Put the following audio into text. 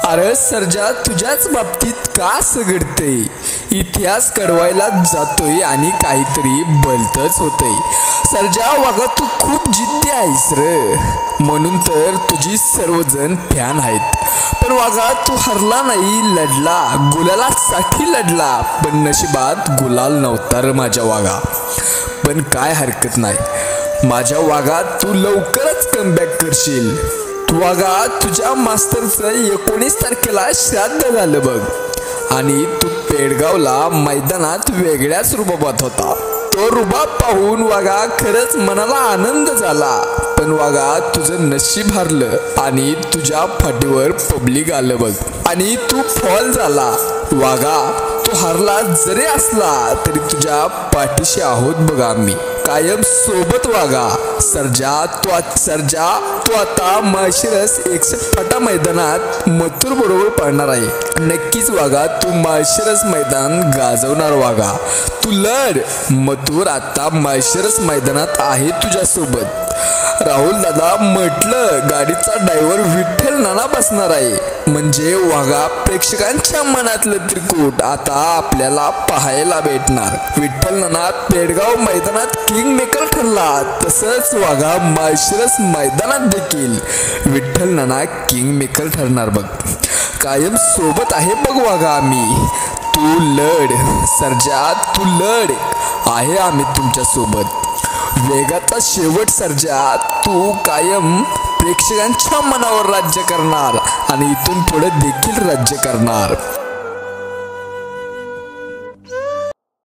अरे सर्जा, तुझ्याच बाबतीत का असं घडतंय? इतिहास घडवायला जातोय आणि काहीतरी भलतंच होतंय. सर्जा वागा, तू खूप जिद्दी आहेस रे, म्हणून तर तुझी सर्वजण फॅन आहेत. पण वागा, तू हरला नाही, लढला, गुलालासाठी लढला. पण नशिबात गुलाल नव्हता रे माझ्या वागा. पण काय हरकत नाही माझ्या वागा, तू लवकरच कमबॅक करशील. तू वागा, तुझ्या मास्तरचं 19 तारखेला श्राद्ध झालं बघ. आणि तू पेडगावला मैदानात वेगळ्याच रुबाबात होता. तो रुबाब पाहून वागा खरंच मनाला आनंद झाला. पण वागा, तुझं नशीब हरलं आणि तुझ्या फाटीवर पब्लिक आलं बघ. आणि तू फॉल झाला. वागा, तू हरला जरी असला तरी तुझ्या पाठीशी आहोत बघ आम्ही, कायम सोबत. वागा सर्जा, तू आता माळशिरस 61 फाटा मैदानात मथुर बरोबर पळणार आहे. नक्कीच वागा, तू माळशिरस मैदान गाजवणार. वागा, तू लढ. मथुर आता माळशिरस मैदानात आहे तुझ्यासोबत. राहुल दादा म्हटलं, गाडीचा ड्रायव्हर विठ्ठल नाना बसणार आहे. म्हणजे वागा, प्रेक्षकांच्या मनातलं त्रिकूट आता आपल्याला पाहायला भेटणार. विठ्ठल नाना पेडगाव मैदानात किंग मेकर ठरला, तसंच वागा माळशिरस मैदानात देखील विठ्ठल नाना किंग मेकर ठरणार बघ. कायम सोबत आहे बघ वागा आम्ही. तू लढ सर्जा, तू लढ, आहे आम्ही तुमच्या सोबत. वेगाचा शेवट सर्जा, तू कायम प्रेक्षकांच्या मनावर राज्य करणार आणि इथून पुढे देखील राज्य करणार.